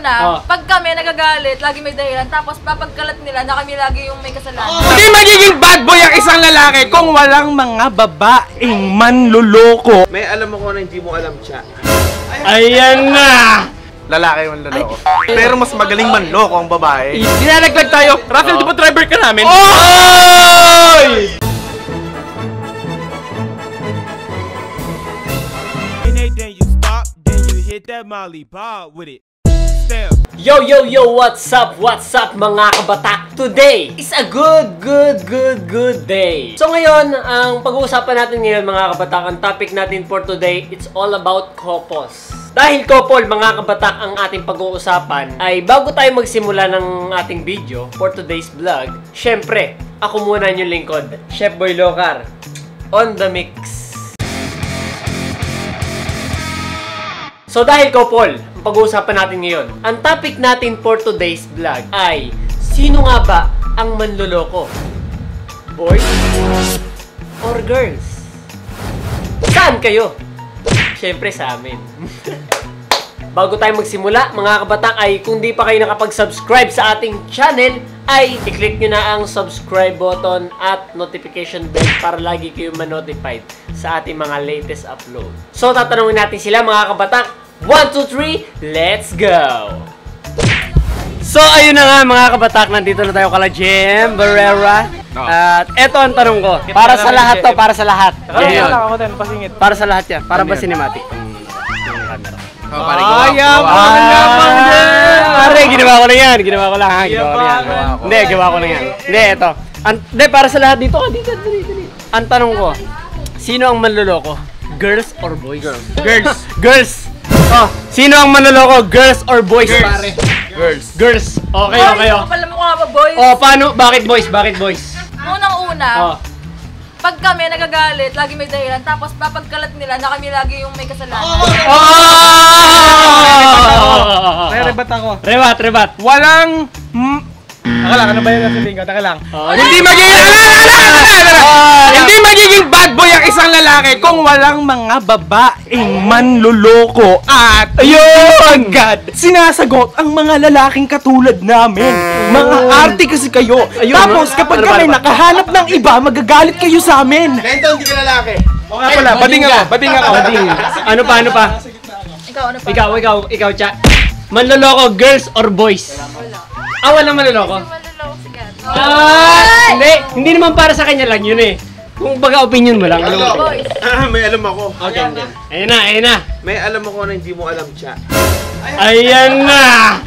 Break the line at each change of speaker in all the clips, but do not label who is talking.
una, pag kami nagagalit, lagi may dahilan, tapos papagkalat nila na kami lagi yung may kasalanan.
Hindi magiging bad boy ang isang lalaki kung walang mga babaeng manluloko.
May alam ako na hindi mo alam siya.
Ayan na!
Lalaki yung manloloko. Pero mas magaling manloko ang babae.
Dinalaglag tayo. Raffle, di ba driver ka namin? Oy!
Then you stop, then you hit that Molly Bob with it.
Yo, yo, yo, what's up mga kabatak? Today is a good day. So ngayon, ang pag-uusapan natin ngayon mga kabatak, ang topic natin for today, it's all about couples. Dahil couple, mga kabatak, ang ating pag-uusapan, ay bago tayo magsimula ng ating video for today's vlog, syempre, ako muna yung lingkod, Chef Boy Locar, on the mix. So dahil couple, ang pag-uusapan natin ngayon, ang topic natin for today's vlog ay, sino nga ba ang manloloko? Boys or girls? Saan kayo? Siyempre sa amin. Bago tayo magsimula, mga kabatak, ay kung di pa kayo nakapag-subscribe sa ating channel, ay i-click nyo na ang subscribe button at notification bell para lagi kayo ma-notified sa ating mga latest upload. So tatanungin natin sila mga kabatak. 1, 2, 3, let's go! So ayun na nga mga kabatak, nandito na tayo kala Jem Barrera. At eto ang tanong ko, para sa lahat to, para sa lahat. Para sa lahat yan, para ba cinematic? Yabang Jem! Pare, ginawa ko na yan, ginawa ko lang ha, Hindi, ginawa ko na yan. Hindi, eto. Hindi, para sa lahat dito, dito. Ang tanong ko, sino ang manloloko? Girls or boys? Girls! Oh, sino ang manloloko? Girls or boys? Pare? Girls. Okay.
Kapal mo ka ba, boys?
Oh, paano? Bakit boys?
Unang-una, pag kami nagagalit, lagi may dahilan, tapos papagkalat nila na kami lagi yung may kasalanan.
Rebat ako.
Rebat.
Walang... Taka lang, ano ba yung nasabihin ko? Taka lang.
Hindi
Hindi magiging bad boy ang isang lalaki kung walang mga babaeng manluloko at ayun agad sinasagot ang mga lalaking katulad namin. Mga arte kasi kayo. Tapos kapag kami nakahanap ng iba, magagalit kayo sa amin.
Lento, hindi ka lalaki.
O nga pala, bading ako.
Ano pa? Ikaw, chat. Manloloko, girls or boys? Walang manloloko. Hindi naman para sa kanya lang yun eh. Kung baga opinion mo lang.
Boys.
May alam ako.
Okay. Ayan na.
May alam ako na hindi mo alam siya.
Ayan na.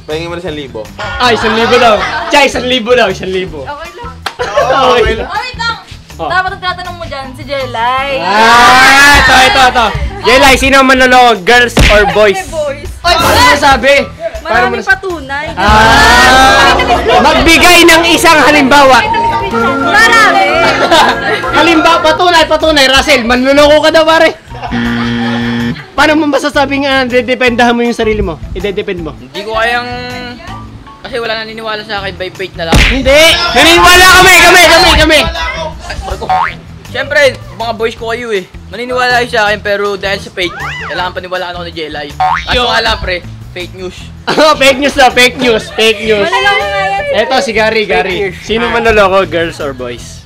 Pahingin mo na 1,000.
1,000 daw. 1,000 daw.
Okay lang.
Okay lang.
Wait lang. Dapat ang tatanong mo dyan, si Jelay.
Ito. Jelay, sino ang manloloko? Girls or boys?
Boys.
Paano mo sabi?
Maraming patunay.
Magbigay ng isang halimbawa.
Marami.
Halimbawa, patunay. Russell, manloloko ka daw pare. Paano mo masasabing dedependahan mo yung sarili mo? I-depend mo?
Hindi ko kayang... Kasi wala naniniwala sa akin, by faith na lang.
Hindi! Naniniwala kami!
Siyempre, mga boys ko kayo eh. Maniniwala kayo sa akin pero dahil sa faith, kailangan paniwalaan ako ni Jelay. Kaso nga lang pre, fake news.
Fake news. Eto si Gary. Sino manloloko, girls or boys?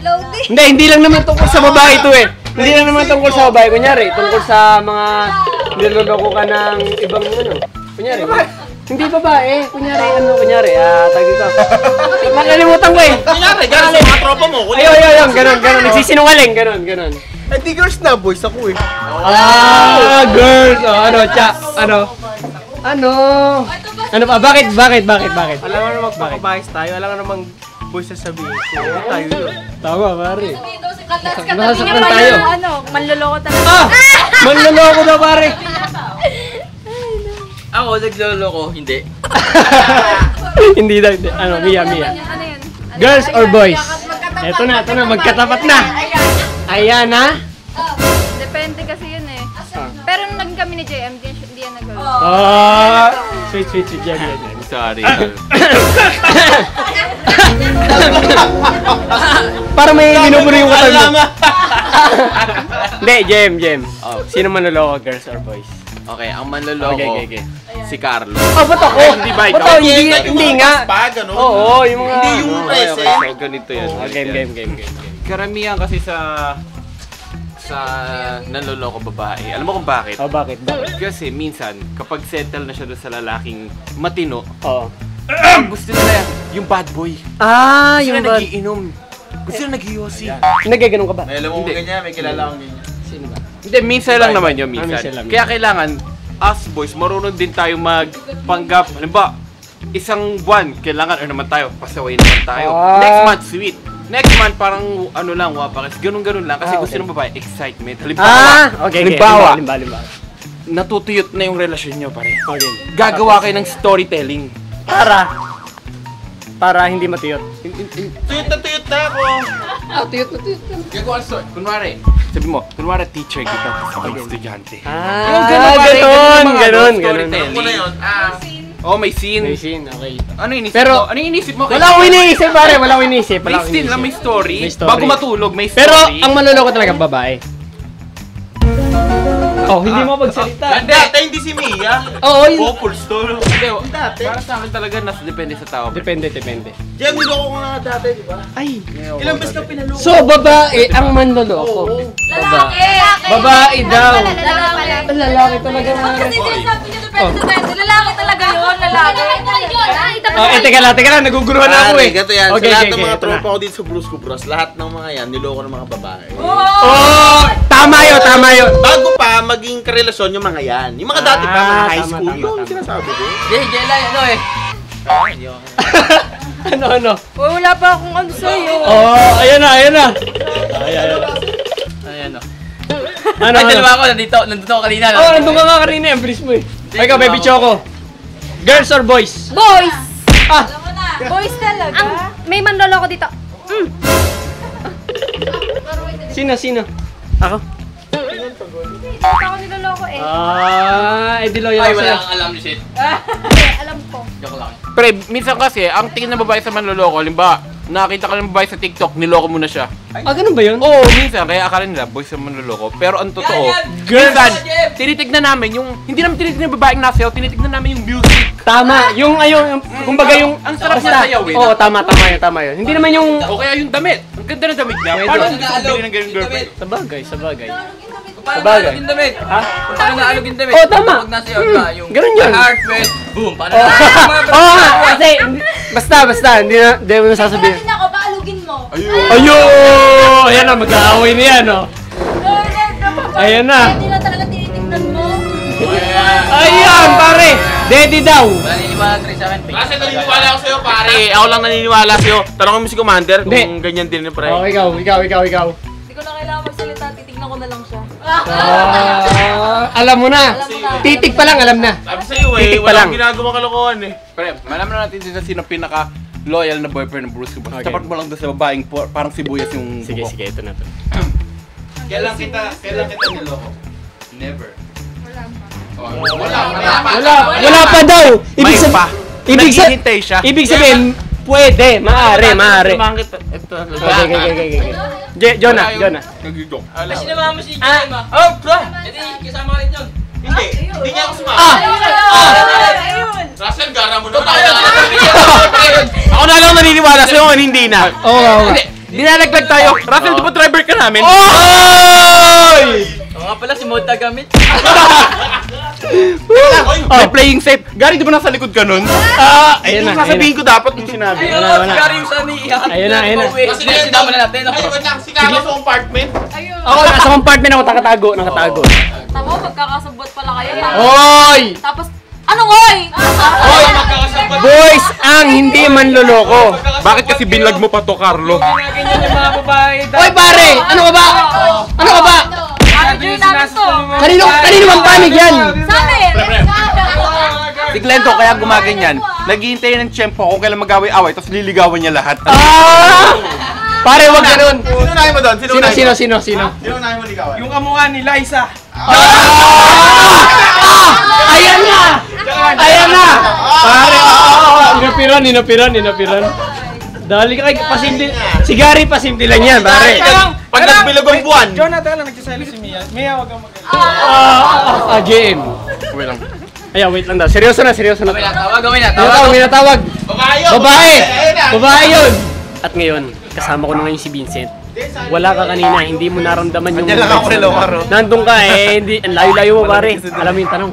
Loading.
Hindi lang naman tungkol sa babae ito eh. Hindi lang naman tungkol sa babae. Kunyari, tungkol sa mga niloloko ka ng ibang Kunyari, hindi babae. Kunyari, tag dito. Nakalimutan ko eh.
Kunyari, gano'n sa mga tropa mo.
Ayun, ganon. Nagsisinungaling, ganon.
Hindi girls na, boys ako eh.
Girls. Ano pa? Bakit?
Alam mo naman magpapabahis tayo, alam mo namang boys sasabihin. Tayo yun.
Tama, pare.
Nasasaktan
tayo.
Manloloko talaga.
Manloloko daw, pare.
Ako, nagloloko, hindi.
Hindi daw. Mia.
Ano yun?
Girls or boys? Eto na, magkatapat na. Ayan na.
Depende kasi yun eh. Pero nung naging kami ni JM, hindi yan nag-girls.
Sweet, yan.
Sorry.
Para may minuburo yung katawan mo. Hindi, Jem. Sino manloloko, girls or boys?
Okay, ang manloloko.
Okay.
Si Carlo.
Ba't ako?
Hindi ba ikaw?
Ba't ako? Hindi nga. Oo, yung mga...
Hindi yung present.
Okay, so ganito yan.
Game.
Karamihan kasi sa nanloloko babae. Alam mo kung bakit?
Oh, bakit?
Kasi minsan, kapag settle na siya doon sa lalaking matino,
Oo.
gusto nila yung bad boy.
Ah,
Gusto
yung
nila
ba?
nagiinom. Gusto nila nag-yosi.
Nagaganon ka ba?
May alam mo
Hindi.
ganyan, may kilala akong ganyan.
Sino ba?
Hindi, minsan lang naman yun,
minsan
minsan.
lang.
Kaya kailangan, us boys, marunong din tayo magpanggap. Halimbawa, isang buwan, kailangan naman tayo, pasaway naman tayo.
Ah.
Next month, sweet. Next month, parang ano lang, wapakis. Ganun-ganun lang. Kasi
Ah,
gusto
okay.
ng babae, excitement. Halimbawa, halimbawa,
Halimbawa.
natutuyot na yung relasyon nyo, pare.
Okay.
Gagawa kayo ng storytelling.
Para hindi matiyot.
Tuyot na ako.
Gagawa ng story. Kunwari, sabi mo, kunwari teacher kita, tapos ako estudyante.
Ah,
Ganun.
Ano na yun?
Oh, may scene.
May scene, okay.
Ano yung inisip
Pero-
mo? Ano yung inisip mo?
Wala akong iniisip, pare. Wala akong iniisip.
May scene lang, may story.
May story.
Bago matulog, may story.
Pero, ang manloloko talaga, babae. Oh, hindi mo magsalita.
Dati hindi si Mia.
Oo, yun.
Couples to.
Hindi,
Dati.
para sa akin talaga, depende sa tao.
Depende.
Diyan, niloko ko nga dati, di ba?
Ay.
Ilang beses ka pinaloko?
So, babae ang manloloko.
Lalaki!
Babae daw.
Lalaki!
Lalaki talaga.
Kasi sinasabi niyo depende sa tento. Lalaki talaga yun, lalaki.
Oh, teka lang. Naguguruhan na ako eh.
Gato yan.
Okay,
sa lahat
okay,
ng mga
ito na.
tropa ko dito sa Brusco Bros, lahat ng mga yan, niloko ng mga babae.
Oh, tama yun.
Bago pa maging karelasyon yung mga yan. Yung mga dati pa, mga high
tama,
school.
tama,
Yung
tama.
sinasabi ko.
Jelay, ano eh.
Ano?
Wala pa akong ano sa'yo.
Oh, ayan na.
Ayan o.
Ano?
Ay, dalawa ako. Nandito ako kanina.
Oh, nandun ka nga kanina. Ang bilis mo eh. Ikaw, baby Choco. Girls or boys?
Boys!
Ah,
Boys talaga?
May manloloko dito.
sino? Ako?
Ako niloloko eh.
Di loyal
Ay,
ako
wala
sa'yo.
kang alam ni shit.
Alam ko.
Joke lang.
Pre, minsan kasi, ang tingin ng babae sa manloloko, halimbawa, nakita ka ng babae sa TikTok, niloko mo na siya.
Ganun ba yun?
Oo, minsan, kaya akala nila, boys sa manloloko. Pero ang totoo,
Girls.
minsan, tinitignan namin yung, hindi namin tinitignan yung babaeng nasayaw, tinitignan namin yung music.
Tama. Yung kumbaga yung...
Ang sarap
basta.
niya sayawin.
Oo, tama yun. Hindi naman yung...
O kaya yung damit. Ang ganda ng damit niya.
Pwede.
Paano gusto ko bilhin ng ganyung girlfriend?
Sabagay.
Paano
Sabagay.
naalog yung damit?
Ha?
Paano naalog yung damit?
Oo, tama.
Pag nasa iyo ka, yung
Ganun yun.
heart rate, boom. Paano
Kasi... Basta. Hindi mo nasasabihin.
Pagdating ako, paalugin mo.
Ayun! Ayan na, mag-aaway na yan, oh. Ayan na.
Hindi na talaga tinitignan mo.
Ayan, pare! Daddy daw!
Wala niniwala rin sa akin.
Kasi naniniwala ako sa'yo, pare. Ako lang naniniwala sa'yo. Tanong mo si Commander kung
Hindi.
ganyan din yung pre.
Oh, ikaw.
Hindi ko na kailangan magsalita, titignan ko na lang siya.
Alam mo na.
Alam mo na.
Titig pa lang, alam na.
Sabi sa'yo
Titik pa
walang
lang.
ginagawang kalokohan eh.
Pre, malaman na natin sino pinaka-loyal na boyfriend ng Bruce Boss.
Okay.
Tapat mo lang doon sa babaeng parang sibuyas yung buhok.
Sige, ito na to.
Kailan kita niloko? Never.
Wala pa daw!
May pa.
Ibig
Naghihintay siya.
sabihin, pwede, maaari.
Bakit? Ito.
Okay. Jonah.
Nagigok.
Kasi naman mo si Jim ah. Oh, bro! Hindi, kasama rin yun.
Hindi niya ako sumama.
Ayun!
Russell, gara mo na.
Ako na lang naniniwala sa'yo kung hindi na.
Oo.
Hindi. Dinalaglag tayo. Russell, di ba driver ka namin?
Oy!
Oo nga pala, si Mota gamit.
May playing safe. Gary, di ba nasa likod ka nun?
Ayun na.
Sasabihin ko dapat yung sinabi.
Ayun,
wala.
sigari yung sana iiyak.
Ayun na.
Kasi
Sinama na natin.
Ay, wait lang. Si Carlos sa compartment.
Ako, nasa compartment ako, nakatago.
Tama, magkakasabot pala kayo.
Oy!
Tapos, anong oy?
Boys ang hindi manloloko.
Bakit kasi binlag mo pa to, Carlo?
Ganyan yung mga babae.
Oy, pare! Ano ka ba?
Manager namin to.
Kanino bang panig yan?
Sa amin!
Si Glento kaya gumaganyan. Naghihintay ng tiyempo kung kailan mag-away-away tapos liligawan niya lahat.
Pare, wag ganun.
Sino unahin mo doon?
Sino?
Sino unahin mo ligawan?
Yung kamukha ni Liza.
Ayan na! Ayan na! Pare, inapiran. Dali ka kay pasimple. Si Gary pasimple lang yan, pare.
Pag nagbilog ang buwan.
Jonathan lang nagsasabi si Mia. Mia, wag kang mag-
JM.
Wait lang.
Ayan, wait lang daw. Seryoso na.
Gawin na.
May natawag.
Babae!
Babae yun! At ngayon, kasama ko na ngayon si Vincent. Wala ka kanina, hindi mo naramdaman yung...
Nandiyan lang ako ni Lomaro.
Nandun ka hindi, ang layo-layo mo pare. Alam mo yung tanong.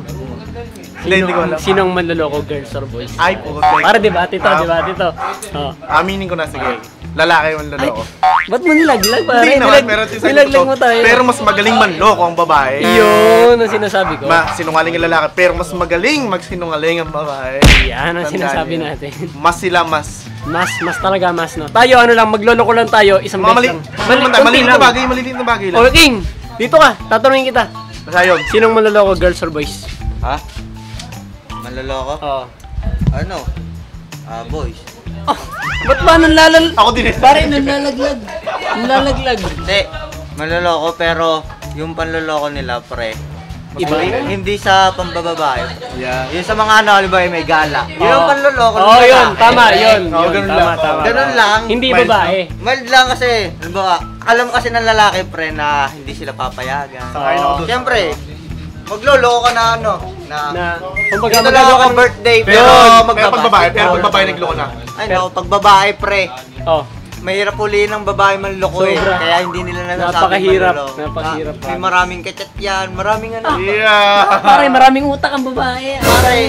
Hindi ko alam.
Sino ang manloloko, girls or boys?
Ay, po.
Para debate to. Oh.
Aminin ko na, sige. Lalaki yung loloko.
Ba't mo nilaglag pare?
Hindi naman, pero
Nilaglag mo tayo.
Pero mas magaling manloko ang babae.
Yun ang sinasabi ko.
Sinungaling yung lalaki, pero mas magaling magsinungaling ang babae.
Yan ang sinasabi natin.
Mas sila, mas.
Mas talaga mas, no? Tayo, lang, magloloko lang tayo, isang
Mga
beses lang.
maliliit na bagay, maliliit na bagay lang.
Oh, King! Dito ka, tatanungin kita.
Basta yun.
Sinong manloloko, girls or boys?
Ha? Manloloko?
Oo.
Ano? Boys.
Ba't ba
Ako din eh.
Pare, nanlalaglag.
Hindi. Manloloko pero yung panloloko nila, pre.
Iba?
Hindi sa pambababae.
Yeah.
Yung sa mga ano, halimbawa may gala. Yun ang panloloko
Oo,
nila.
yun. Tama, yun.
ganun lang.
Ganun lang.
Hindi
Mild
babae.
Mild lang kasi, halimbawa, alam kasi ng lalaki, pre, na hindi sila papayagan.
Oo.
Siyempre, magloloko ka na ano, na
Kumbaga,
ito lang ako birthday, pero
Pero pag babae nagloko na.
Ay no, pag babae, pre,
Oh.
mahirap ulihin ng babae manloko eh.
Sobra.
Kaya hindi nila nasasabi
Napakahirap.
manloloko.
Napakahirap,
May maraming kachat yan, maraming ano.
Yeah.
Pare, maraming utak ang babae.
Pare,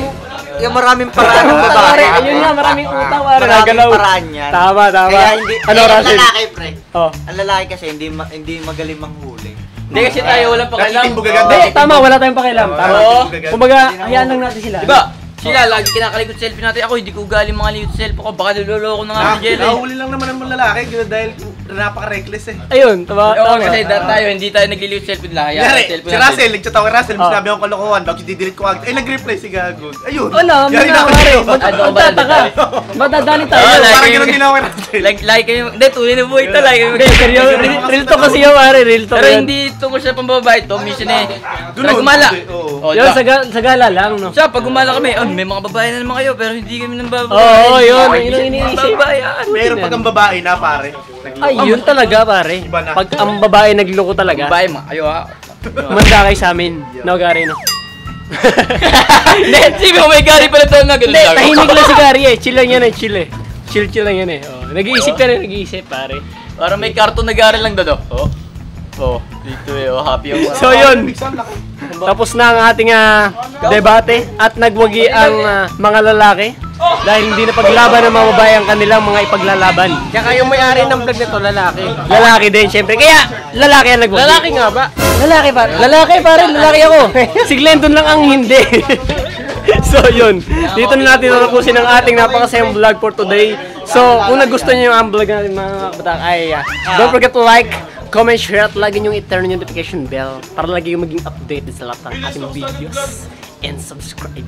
yung maraming paraan ng babae.
Pare, ayun nga, maraming utak. Pare,
Maraming
nagalaw.
paraan yan.
Tama.
Kaya hindi,
Ano,
ang
Russell?
lalaki, pre.
Oh.
Ang lalaki kasi hindi magaling manghuli.
Hindi kasi tayo walang pakialam.
Hindi, tama, wala tayong pakialam. Tama.
Oo.
Kumbaga, hayaan lang natin sila.
Diba? Sila, lagi kinakalikot selfie natin. Ako, hindi ko galing mga likot selfie ko. Baka niloloko na nga si Jelly.
Nahuli lang naman ang lalaki dahil napaka-reckless eh.
Ayun, tama.
Oo, kasi tayo, hindi tayo nagliliot selfie nila. Hayaan
Yari,
selfie
si
natin.
Russell, nagchat ako kay Russell,
Oh.
sinabi akong kalokohan, bago didelete ko agad. Ay, nag-reply si Gago. Ayun.
Wala,
Yari
muna,
na ako
pare.
sa'yo.
Magtataka. Madadali tayo.
Oo, like-
Parang ganun din ako kay Russell.
Like kayo, hindi, tuloy na buhay ito. Like kayo.
Hindi, seryoso. Real to kasi yun, pare. Real to
Pero
yun.
hindi tungkol sa pambabae to, mission eh.
Ganun,
Pag gumala.
oo.
Oh,
Yun,
diba?
sa gala lang, no?
Siya, pag gumala kami, may mga babae na naman kayo, pero hindi kami ng babae.
Oo, yun.
Ay,
Yun ang iniisip.
babae, yan.
Pero pag ang babae na, pare.
Ay, yun talaga, pare.
Iba na.
Pag ang babae nagloko talaga,
Babae, mga kayo ha.
manda kayo sa amin. No, Gary, no?
Hindi, sabi mo may gari pala tayo na ganun
Hindi,
lang.
tahimik lang si Gary eh. Chill lang yan eh, chill eh. Chill lang yan eh. Oh, nag-iisip ka rin, nag-iisip, pare.
Parang may karton na gari lang doon. Oh, dito eh, happy ako.
So yun, tapos na ang ating debate at nagwagi ang mga lalaki dahil hindi na paglaban ng mga babae ang kanilang mga ipaglalaban.
Kaya yung may-ari ng vlog nito, lalaki.
Lalaki din, syempre. Kaya, lalaki ang nagwagi.
Lalaki nga ba?
Lalaki pare, lalaki ako. Si Glendon lang ang hindi. So yun, dito na natin tatapusin ang ating napakasayang vlog for today. So, kung nagustuhan niyo yung vlog natin mga kabatak ay don't forget to like, comment, share at lagi niyong i-turn yung notification bell para lagi yung maging updated sa lahat ng ating videos and subscribe.